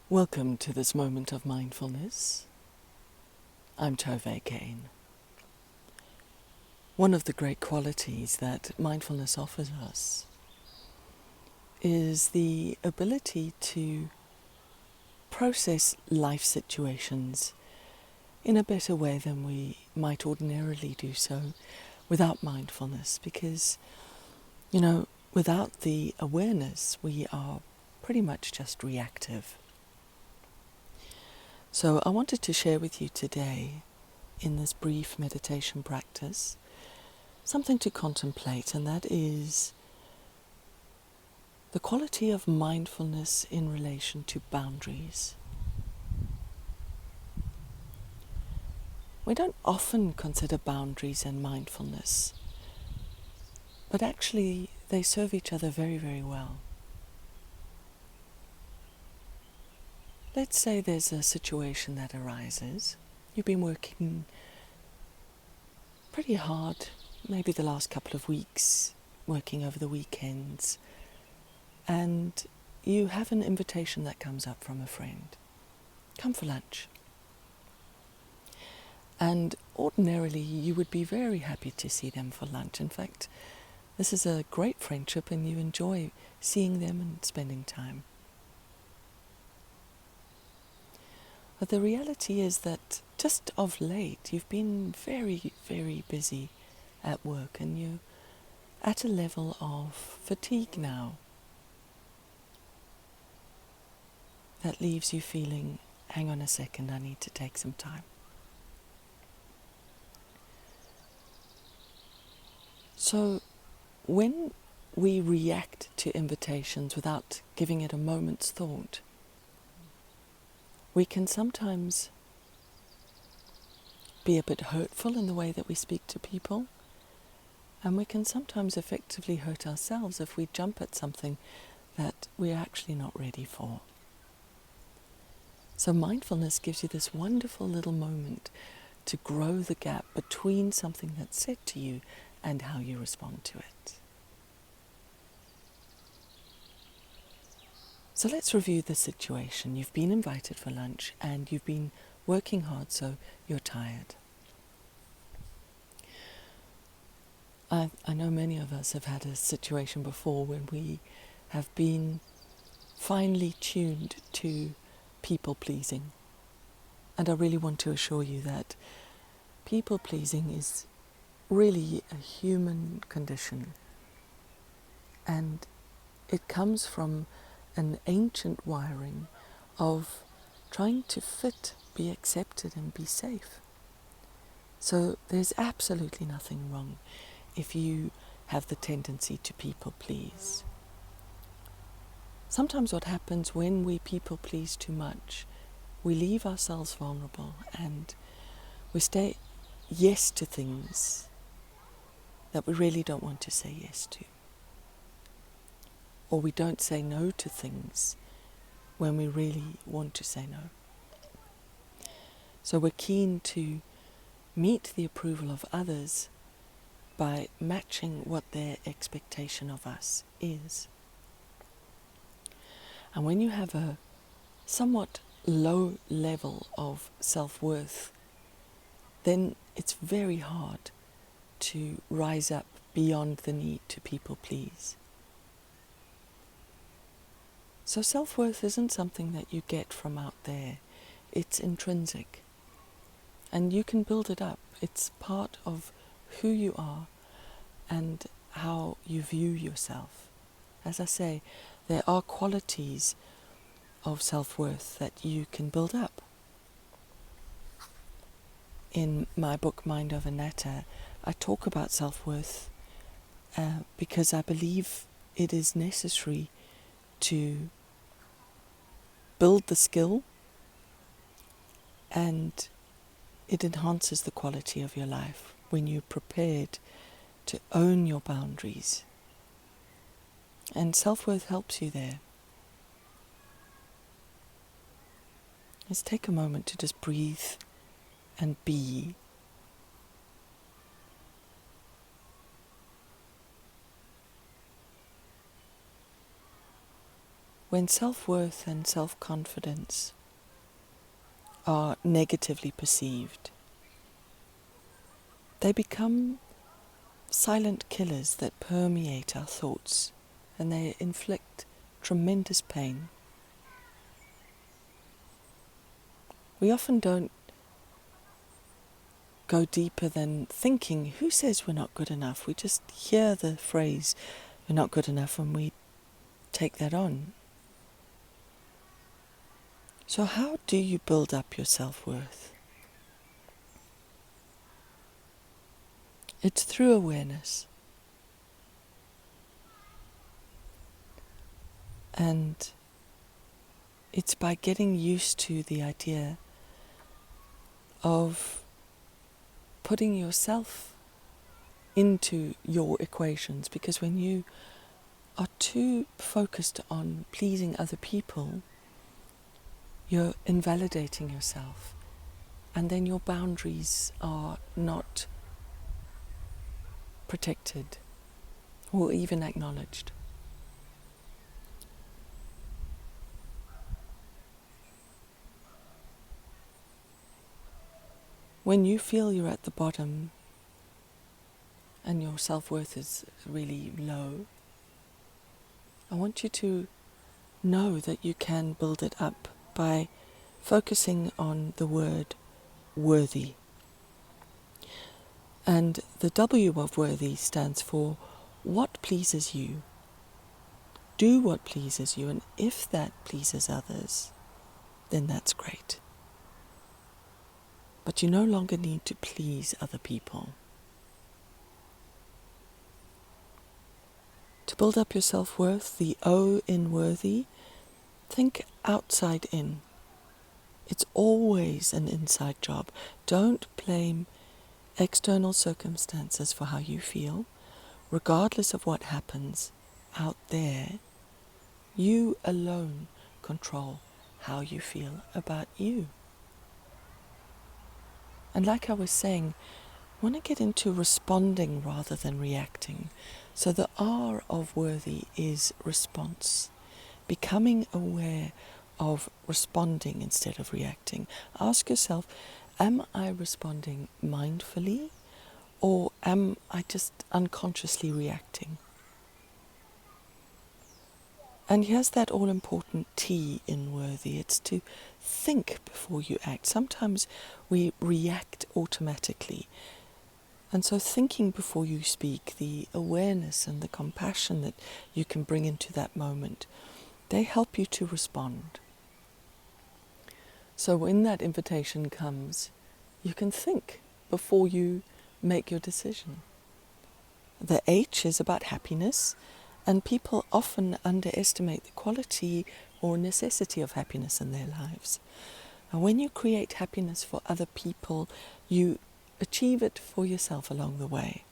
Welcome to this moment of mindfulness. I'm Tové Kane. One of the great qualities that mindfulness offers us is the ability to process life situations in a better way than we might ordinarily do so without mindfulness, because, without the awareness, we are pretty much just reactive. So I wanted to share with you today, in this brief meditation practice, something to contemplate, and that is the quality of mindfulness in relation to boundaries. We don't often consider boundaries and mindfulness, but actually they serve each other very, very well. Let's say there's a situation that arises. You've been working pretty hard, maybe the last couple of weeks, working over the weekends, and you have an invitation that comes up from a friend. Come for lunch. And ordinarily you would be very happy to see them for lunch. In fact, this is a great friendship and you enjoy seeing them and spending time. But the reality is that just of late you've been very, very busy at work and you're at a level of fatigue now that leaves you feeling, hang on a second, I need to take some time. So when we react to invitations without giving it a moment's thought, we can sometimes be a bit hurtful in the way that we speak to people, and we can sometimes effectively hurt ourselves if we jump at something that we're actually not ready for. So mindfulness gives you this wonderful little moment to grow the gap between something that's said to you and how you respond to it. So let's review the situation. You've been invited for lunch and you've been working hard, so you're tired. I know many of us have had a situation before when we have been finely tuned to people-pleasing. And I really want to assure you that people-pleasing is really a human condition. And it comes from an ancient wiring of trying to fit, be accepted and be safe. So there's absolutely nothing wrong if you have the tendency to people please. Sometimes what happens when we people please too much, we leave ourselves vulnerable and we say yes to things that we really don't want to say yes to. Or we don't say no to things when we really want to say no. So we're keen to meet the approval of others by matching what their expectation of us is. And when you have a somewhat low level of self-worth, then it's very hard to rise up beyond the need to people please. So self-worth isn't something that you get from out there. It's intrinsic. And you can build it up. It's part of who you are and how you view yourself. As I say, there are qualities of self-worth that you can build up. In my book, Mind Over Matter, I talk about self-worth because I believe it is necessary to build the skill, and it enhances the quality of your life when you're prepared to own your boundaries. And self-worth helps you there. Let's take a moment to just breathe and be. when self-worth and self-confidence are negatively perceived, they become silent killers that permeate our thoughts, and they inflict tremendous pain. We often don't go deeper than thinking, who says we're not good enough? We just hear the phrase, we're not good enough, and we take that on. So how do you build up your self-worth? It's through awareness. And it's by getting used to the idea of putting yourself into your equations, because when you are too focused on pleasing other people, you're invalidating yourself, and then your boundaries are not protected or even acknowledged. When you feel you're at the bottom and your self-worth is really low, I want you to know that you can build it up by focusing on the word worthy. And the W of worthy stands for what pleases you. Do what pleases you, and if that pleases others, then that's great. But you no longer need to please other people. To build up your self-worth, the O in worthy, think outside in. It's always an inside job. Don't blame external circumstances for how you feel. Regardless of what happens out there, you alone control how you feel about you. And like I was saying, I want to get into responding rather than reacting. So the R of worthy is response. Becoming aware of responding instead of reacting. Ask yourself, am I responding mindfully, or am I just unconsciously reacting? And here's that all-important T in worthy. It's to think before you act. Sometimes we react automatically. And so thinking before you speak, the awareness and the compassion that you can bring into that moment, they help you to respond. So when that invitation comes, you can think before you make your decision. The H is about happiness. And people often underestimate the quality or necessity of happiness in their lives. And when you create happiness for other people, you achieve it for yourself along the way.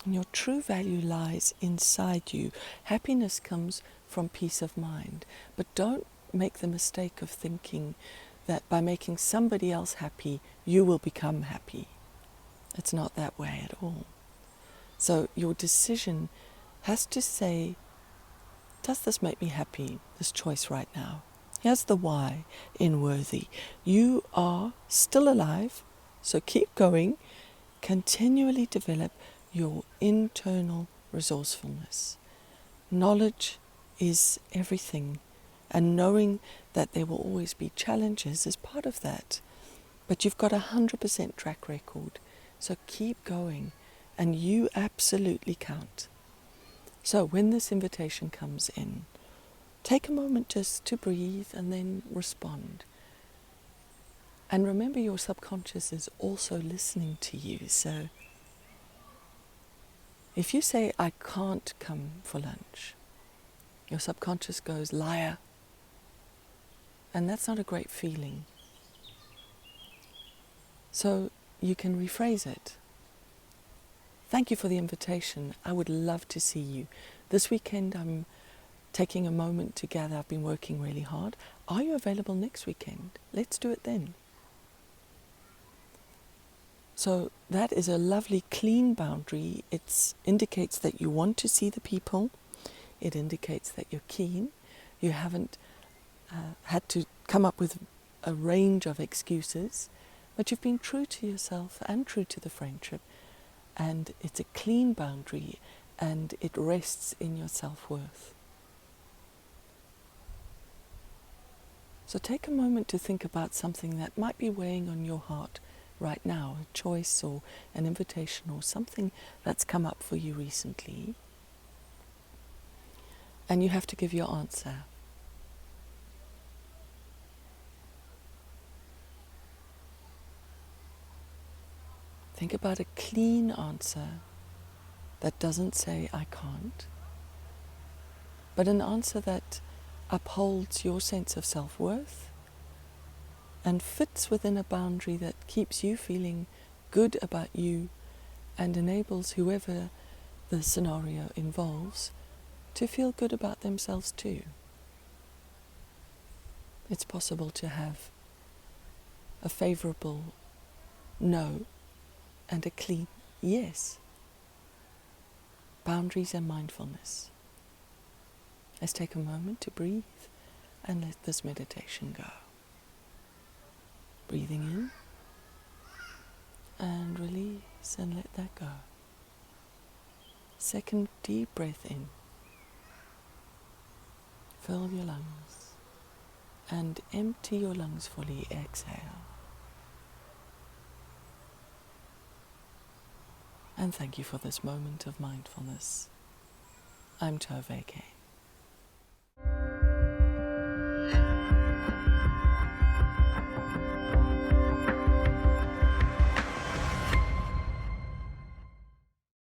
And your true value lies inside you. Happiness comes from peace of mind. But don't make the mistake of thinking that by making somebody else happy, you will become happy. It's not that way at all. So your decision has to say, does this make me happy, this choice right now? Here's the why in worthy. You are still alive, so keep going. Continually develop your internal resourcefulness. Knowledge is everything, and knowing that there will always be challenges is part of that. But you've got 100% track record, so keep going, and you absolutely count. So when this invitation comes in, take a moment just to breathe and then respond. And remember, your subconscious is also listening to you. So if you say, I can't come for lunch, your subconscious goes, liar. And that's not a great feeling. So you can rephrase it. Thank you for the invitation. I would love to see you. This weekend I'm taking a moment to gather. I've been working really hard. Are you available next weekend? Let's do it then. So that is a lovely clean boundary. It indicates that you want to see the people. It indicates that you're keen. You haven't had to come up with a range of excuses, but you've been true to yourself and true to the friendship, and it's a clean boundary and it rests in your self-worth. So take a moment to think about something that might be weighing on your heart right now, a choice or an invitation or something that's come up for you recently. And you have to give your answer. Think about a clean answer that doesn't say I can't, but an answer that upholds your sense of self-worth and fits within a boundary that keeps you feeling good about you and enables whoever the scenario involves to feel good about themselves too. It's possible to have a favorable no and a clean yes. Boundaries and mindfulness. Let's take a moment to breathe and let this meditation go. Breathing in and release and let that go. Second deep breath in. Fill your lungs and empty your lungs fully. Exhale. And thank you for this moment of mindfulness. I'm Tové Kane.